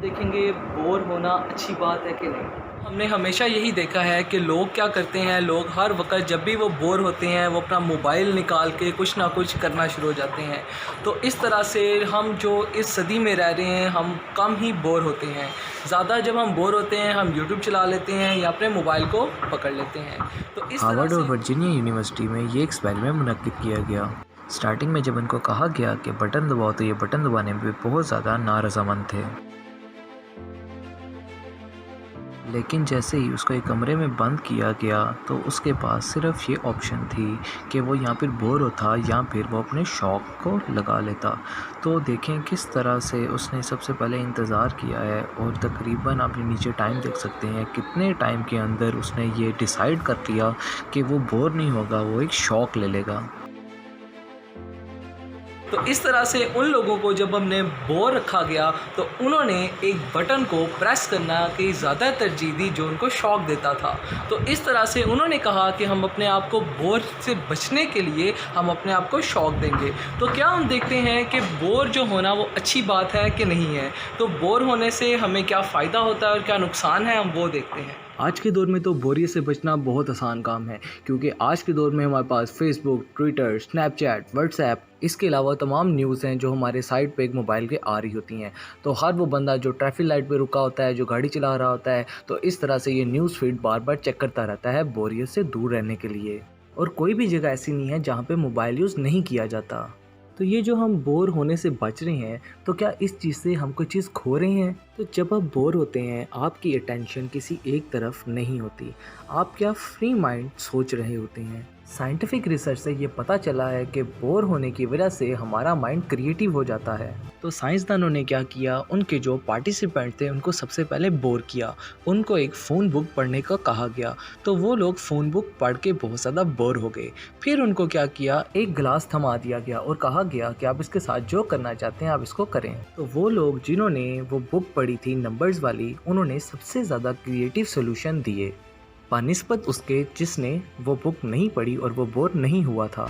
देखेंगे बोर होना अच्छी बात है कि नहीं। हमने हमेशा यही देखा है कि लोग क्या करते हैं, लोग हर वक्त जब भी वो बोर होते हैं वो अपना मोबाइल निकाल के कुछ ना कुछ करना शुरू हो जाते हैं। तो इस तरह से हम जो इस सदी में रह रहे हैं हम कम ही बोर होते हैं। ज़्यादा जब हम बोर होते हैं हम यूट्यूब चला लेते हैं या अपने मोबाइल को पकड़ लेते हैं। तो इस तरह हार्वर्ड और से वर्जीनिया यूनिवर्सिटी में ये एक्सपेरिमेंट मुनक्किद किया गया। स्टार्टिंग में जब उनको कहा गया कि बटन दबाओ तो ये बटन दबाने में बहुत ज़्यादा नारज़ामंद थे। लेकिन जैसे ही उसको एक कमरे में बंद किया गया तो उसके पास सिर्फ ये ऑप्शन थी कि वो या फिर बोर होता या फिर वो अपने शौक़ को लगा लेता। तो देखें किस तरह से उसने सबसे पहले इंतज़ार किया है और तकरीबन आप नीचे टाइम देख सकते हैं कितने टाइम के अंदर उसने ये डिसाइड कर लिया कि वो बोर नहीं होगा, वो एक शौक़ ले लेगा। तो इस तरह से उन लोगों को जब हमने बोर रखा गया तो उन्होंने एक बटन को प्रेस करना की ज़्यादा तरजीह दी जो उनको शौक़ देता था। तो इस तरह से उन्होंने कहा कि हम अपने आप को बोर से बचने के लिए हम अपने आप को शौक़ देंगे। तो क्या हम देखते हैं कि बोर जो होना वो अच्छी बात है कि नहीं है। तो बोर होने से हमें क्या फ़ायदा होता है और क्या नुकसान है हम वो देखते हैं। आज के दौर में तो बोरियत से बचना बहुत आसान काम है, क्योंकि आज के दौर में हमारे पास फेसबुक, ट्विटर, स्नैपचैट, व्हाट्सएप, इसके अलावा तमाम न्यूज़ हैं जो हमारे साइट पे एक मोबाइल के आ रही होती हैं। तो हर वो बंदा जो ट्रैफिक लाइट पे रुका होता है, जो गाड़ी चला रहा होता है, तो इस तरह से ये न्यूज़ फीड बार बार चेक करता रहता है बोरियत से दूर रहने के लिए। और कोई भी जगह ऐसी नहीं है जहाँ पे मोबाइल यूज़ नहीं किया जाता। तो ये जो हम बोर होने से बच रहे हैं, तो क्या इस चीज़ से हम कोई चीज़ खो रहे हैं? तो जब आप बोर होते हैं आपकी अटेंशन किसी एक तरफ नहीं होती, आप क्या फ्री माइंड सोच रहे होते हैं। साइंटिफिक रिसर्च से ये पता चला है कि बोर होने की वजह से हमारा माइंड क्रिएटिव हो जाता है। तो साइंसदानों ने क्या किया, उनके जो पार्टिसिपेंट थे उनको सबसे पहले बोर किया। उनको एक फ़ोन बुक पढ़ने का कहा गया, तो वो लोग फ़ोन बुक पढ़ के बहुत ज़्यादा बोर हो गए। फिर उनको क्या किया, एक गिलास थमा दिया गया और कहा गया कि आप इसके साथ जो करना चाहते हैं आप इसको करें। तो वो लोग जिन्होंने वो बुक पढ़ी थी नंबर्स वाली, उन्होंने सबसे ज़्यादा क्रिएटिव सोल्यूशन दिए बनिस्बत उसके जिसने वो बुक नहीं पढ़ी और वो बोर नहीं हुआ था।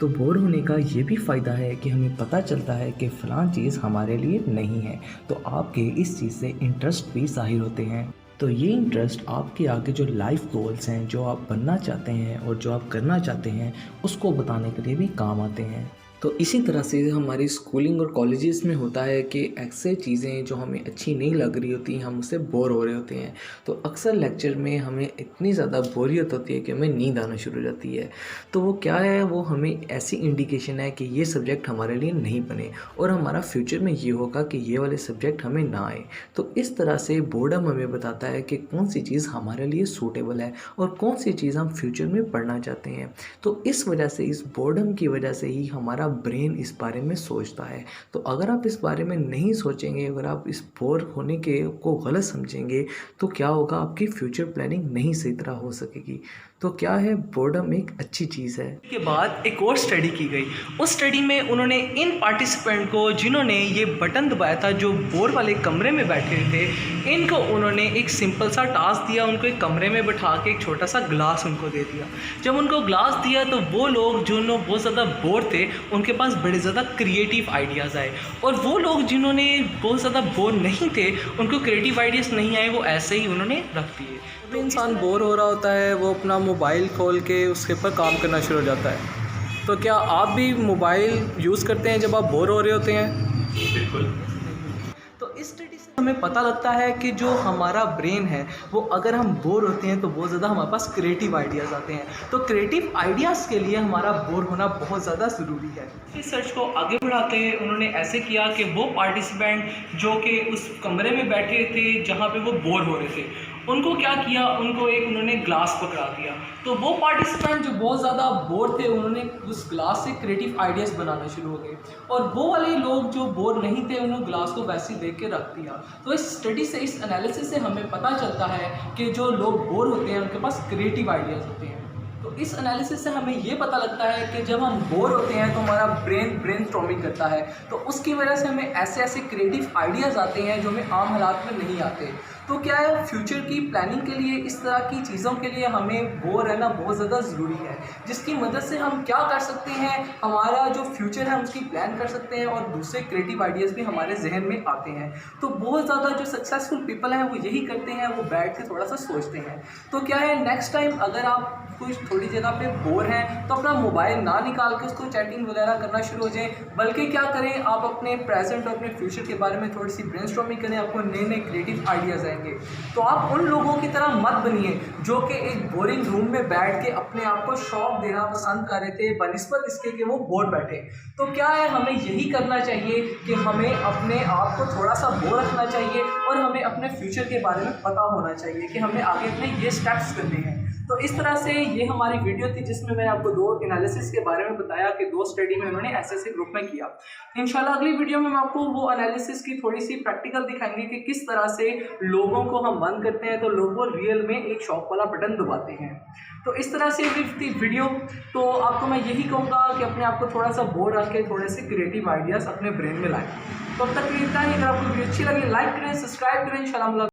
तो बोर होने का ये भी फ़ायदा है कि हमें पता चलता है कि फ़लाँ चीज़ हमारे लिए नहीं है, तो आपके इस चीज़ से इंटरेस्ट भी ज़ाहिर होते हैं। तो ये इंटरेस्ट आपके आगे जो लाइफ गोल्स हैं, जो आप बनना चाहते हैं और जो आप करना चाहते हैं, उसको बताने के लिए भी काम आते हैं। तो इसी तरह से हमारी स्कूलिंग और कॉलेजेस में होता है कि अक्सर चीज़ें जो हमें अच्छी नहीं लग रही होती हम उससे बोर हो रहे होते हैं। तो अक्सर लेक्चर में हमें इतनी ज़्यादा बोरियत होती है कि हमें नींद आना शुरू हो जाती है। तो वो क्या है, वो हमें ऐसी इंडिकेशन है कि ये सब्जेक्ट हमारे लिए नहीं बने और हमारा फ्यूचर में ये होगा कि ये वाले सब्जेक्ट हमें ना आए। तो इस तरह से बोर्डम हमें बताता है कि कौन सी चीज़ हमारे लिए सूटेबल है और कौन सी चीज़ हम फ्यूचर में पढ़ना चाहते हैं। तो इस वजह से, इस बोर्डम की वजह से ही हमारा ब्रेन इस बारे में सोचता है। तो अगर आप इस बारे में नहीं सोचेंगे, अगर आप इस बोर होने के को गलत समझेंगे, तो क्या होगा, आपकी फ्यूचर प्लानिंग नहीं सही तरह हो सकेगी। तो क्या है, बोर्डम एक अच्छी चीज़ है। के बाद एक और स्टडी की गई। उस स्टडी में उन्होंने इन पार्टिसिपेंट को जिन्होंने ये बटन दबाया था, जो बोर वाले कमरे में बैठे थे, इनको उन्होंने एक सिंपल सा टास्क दिया। उनको एक कमरे में बैठा के एक छोटा सा ग्लास उनको दे दिया। जब उनको ग्लास दिया तो वो लोग जो लोग बहुत ज़्यादा बोर थे उनके पास बड़े ज़्यादा क्रिएटिव आइडियाज़ आए, और वो लोग जिन्होंने बहुत ज़्यादा बोर नहीं थे, उनको क्रिएटिव आइडियाज़ नहीं आए, वो ऐसे ही उन्होंने रख दिए। जब इंसान बोर हो रहा होता है वो अपना मोबाइल खोल के उसके ऊपर काम करना शुरू हो जाता है। तो क्या आप भी मोबाइल यूज़ करते हैं जब आप बोर हो रहे होते हैं? बिल्कुल। तो इस स्टडी से हमें पता लगता है कि जो हमारा ब्रेन है वो, अगर हम बोर होते हैं तो बहुत ज़्यादा हमारे पास क्रिएटिव आइडियाज़ आते हैं। तो क्रिएटिव आइडियाज़ के लिए हमारा बोर होना बहुत ज़्यादा ज़रूरी है। रिसर्च को आगे बढ़ाते हुए उन्होंने ऐसे किया कि वो पार्टिसिपेंट जो कि उस कमरे में बैठे थे जहाँ पे वो बोर हो रहे थे, उनको क्या किया, उनको एक उन्होंने ग्लास पकड़ा दिया। तो वो पार्टिसिपेंट जो बहुत ज़्यादा बोर थे उन्होंने उस ग्लास से क्रिएटिव आइडियाज़ बनाना शुरू हो गए, और वो वाले लोग जो बोर नहीं थे उन्होंने ग्लास को वैसे ही देख के रख दिया। तो इस स्टडी से, इस एनालिसिस से हमें पता चलता है कि जो लोग बोर होते हैं उनके पास क्रिएटिव आइडियाज़ होते हैं। तो इस एनालिसिस से हमें ये पता लगता है कि जब हम बोर होते हैं तो हमारा ब्रेन करता है, तो उसकी वजह से हमें ऐसे ऐसे क्रिएटिव आइडियाज़ आते हैं जो हमें आम हालात में नहीं आते। तो क्या है, फ्यूचर की प्लानिंग के लिए इस तरह की चीज़ों के लिए हमें बोर रहना बहुत ज़्यादा ज़रूरी है, जिसकी मदद से हम क्या कर सकते हैं, हमारा जो फ्यूचर है उसकी प्लान कर सकते हैं और दूसरे क्रिएटिव आइडियाज़ भी हमारे जहन में आते हैं। तो बहुत ज़्यादा जो सक्सेसफुल पीपल हैं वो यही करते हैं, वो बैठ के थोड़ा सा सोचते हैं। तो क्या है, नेक्स्ट टाइम अगर आप कुछ थोड़ी जगह पे बोर हैं तो अपना मोबाइल ना निकाल के उसको चैटिंग वगैरह करना शुरू हो जाए, बल्कि क्या करें, आप अपने प्रेजेंट और अपने फ्यूचर के बारे में थोड़ी सी ब्रेनस्टॉर्मिंग करें, आपको नए नए क्रिएटिव आइडियाज़ आएंगे। तो आप उन लोगों की तरह मत बनिए जो कि एक बोरिंग रूम में बैठ के अपने आप को शौक देना पसंद कर रहे थे बनिस्बत इसके कि वो बोर बैठे। तो क्या है, हमें यही करना चाहिए कि हमें अपने आप को थोड़ा सा बोर रखना चाहिए और हमें अपने फ्यूचर के बारे में पता होना चाहिए कि हमें आगे अपने ये स्टेप्स करने हैं। तो इस तरह से ये हमारी वीडियो थी जिसमें मैंने आपको 2 एनालिसिस के बारे में बताया कि 2 स्टडी में उन्होंने ऐसे ग्रुप में किया। इंशाल्लाह अगली वीडियो में हम आपको वो एनालिसिस की थोड़ी सी प्रैक्टिकल दिखाएंगे कि किस तरह से लोगों को हम बंद करते हैं तो लोग वो रियल में एक शॉक वाला बटन दबाते हैं। तो इस तरह से थी वीडियो। तो आपको मैं यही कहूँगा कि अपने आप को थोड़ा सा बोर रख के थोड़े से क्रिएटिव आइडियाज़ अपने ब्रेन में लाएँ। तो अब तक इतना ही। अगर आपको वीडियो अच्छी लगी लाइक करें, सब्सक्राइब करें। इंशाल्लाह